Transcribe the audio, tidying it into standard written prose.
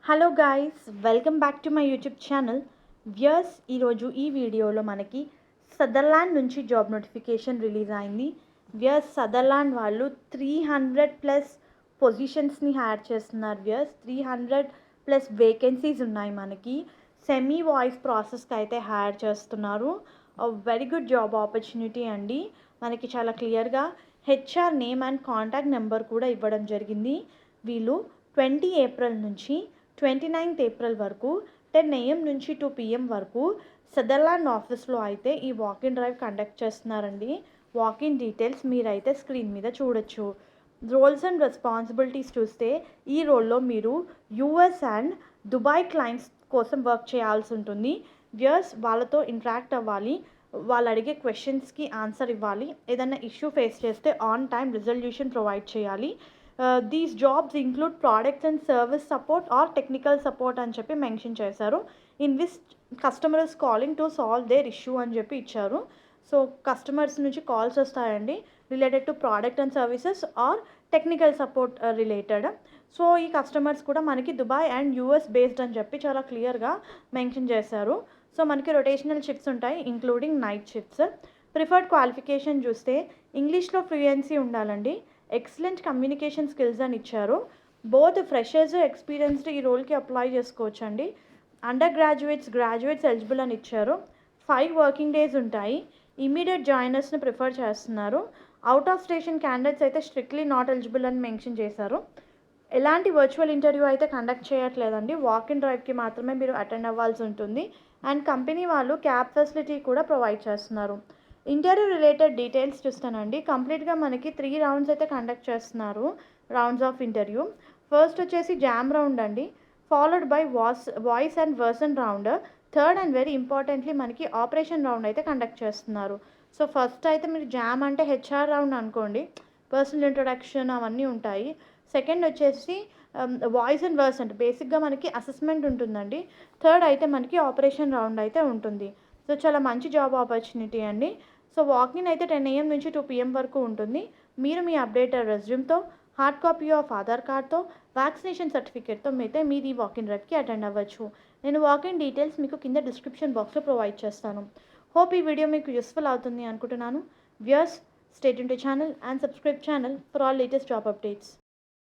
Hello guys, welcome back to my YouTube channel. ఈరోజు ఈ వీడియోలో మనకి సదర్లాండ్ నుంచి జాబ్ నోటిఫికేషన్ రిలీజ్ అయింది. సదర్లాండ్ వాళ్ళు 300+ పొజిషన్స్ని హైర్ చేస్తున్నారు. 300+ వేకెన్సీస్ ఉన్నాయి. మనకి సెమీ వాయిస్ ప్రాసెస్కి అయితే హైర్ చేస్తున్నారు. వెరీ గుడ్ జాబ్ ఆపర్చునిటీ అండి. మనకి చాలా క్లియర్గా HR name and contact number కూడా ఇవ్వడం జరిగింది. వీళ్ళు 20 ఏప్రిల్ నుంచి 29th ఏప్రిల్ వరకు 10 AM నుంచి 2 PM వరకు సదర్లాండ్ ఆఫీస్లో అయితే ఈ వాకిన్ డ్రైవ్ కండక్ట్ చేస్తున్నారండి. వాకిన్ డీటెయిల్స్ మీరైతే స్క్రీన్ మీద చూడొచ్చు. రోల్స్ అండ్ రెస్పాన్సిబిలిటీస్ చూస్తే ఈ రోల్లో మీరు యూఎస్ అండ్ దుబాయ్ క్లయింట్స్ కోసం వర్క్ చేయాల్సి ఉంటుంది. వాళ్ళతో ఇంటరాక్ట్ అవ్వాలి, వాళ్ళు అడిగే క్వశ్చన్స్కి ఆన్సర్ ఇవ్వాలి, ఏదైనా ఇష్యూ ఫేస్ చేస్తే ఆన్ టైం రిజల్యూషన్ ప్రొవైడ్ చేయాలి. These jobs include products and service support or technical support అని చెప్పి మెన్షన్ చేశారు. In which customer is calling to solve their issue అని చెప్పి ఇచ్చారు. సో కస్టమర్స్ నుంచి కాల్స్ వస్తాయండి related to product and services or technical support related. So ఈ customers కూడా మనకి దుబాయ్ అండ్ యూఎస్ బేస్డ్ అని చెప్పి చాలా క్లియర్గా మెన్షన్ చేశారు. సో మనకి రొటేషనల్ షిఫ్ట్స్ ఉంటాయి, including night shifts. Preferred qualification చూస్తే ఇంగ్లీష్లో ఫ్లూయెన్సీ ఉండాలండి, ఎక్సలెంట్ కమ్యూనికేషన్ స్కిల్స్ అని ఇచ్చారు. బోత్ ఫ్రెషర్స్ ఎక్స్పీరియన్స్డ్ ఈ రోల్కి అప్లై చేసుకోవచ్చు అండి. అండర్ గ్రాడ్యుయేట్స్ ఎలిజిబుల్ అని ఇచ్చారు. 5 వర్కింగ్ డేస్ ఉంటాయి. ఇమీడియట్ జాయినర్స్ని ప్రిఫర్ చేస్తున్నారు. అవుట్ ఆఫ్ స్టేషన్ క్యాండిడేట్స్ అయితే స్ట్రిక్ట్లీ నాట్ ఎలిజిబుల్ అని మెన్షన్ చేశారు. ఎలాంటి వర్చువల్ ఇంటర్వ్యూ అయితే కండక్ట్ చేయట్లేదండి, వాకిన్ డ్రైవ్కి మాత్రమే మీరు అటెండ్ అవ్వాల్సి ఉంటుంది. అండ్ కంపెనీ వాళ్ళు క్యాబ్ ఫెసిలిటీ కూడా ప్రొవైడ్ చేస్తున్నారు. ఇంటర్వ్యూ రిలేటెడ్ డీటెయిల్స్ చూస్తానండి. కంప్లీట్గా మనకి 3 రౌండ్స్ అయితే కండక్ట్ చేస్తున్నారు, రౌండ్స్ ఆఫ్ ఇంటర్వ్యూ. ఫస్ట్ వచ్చేసి జామ్ రౌండ్ అండి, followed by voice and worsen round. Third and very importantly మనకి ఆపరేషన్ రౌండ్ అయితే కండక్ట్ చేస్తున్నారు. సో ఫస్ట్ అయితే మీరు జామ్ అంటే హెచ్ఆర్ రౌండ్ అనుకోండి, పర్సనల్ ఇంట్రొడక్షన్ అవన్నీ ఉంటాయి. సెకండ్ వచ్చేసి వాయిస్ అండ్ వర్స్ అంటే బేసిక్గా మనకి అసెస్మెంట్ ఉంటుందండి. థర్డ్ అయితే మనకి ఆపరేషన్ రౌండ్ అయితే ఉంటుంది. సో చాలా మంచి జాబ్ ఆపర్చునిటీ అండి. సో వాకిన్ అయితే 10 AM నుంచి 2 PM వరకు ఉంటుంది. మీరు మీ అప్డేటెడ్ రెజ్యూమ్తో, హార్డ్ కాపీ ఆఫ్ ఆధార్ కార్డ్తో, వ్యాక్సినేషన్ సర్టిఫికేట్తో మీరు ఈ వాకిన్ డ్రైవ్కి అటెండ్ అవ్వచ్చు. నేను వాకిన్ డీటెయిల్స్ మీకు కింద డిస్క్రిప్షన్ బాక్స్లో ప్రొవైడ్ చేస్తాను. హోప్ ఈ వీడియో మీకు యూస్ఫుల్ అవుతుంది అనుకుంటున్నాను. Stay tuned to channel and subscribe channel for all latest job updates.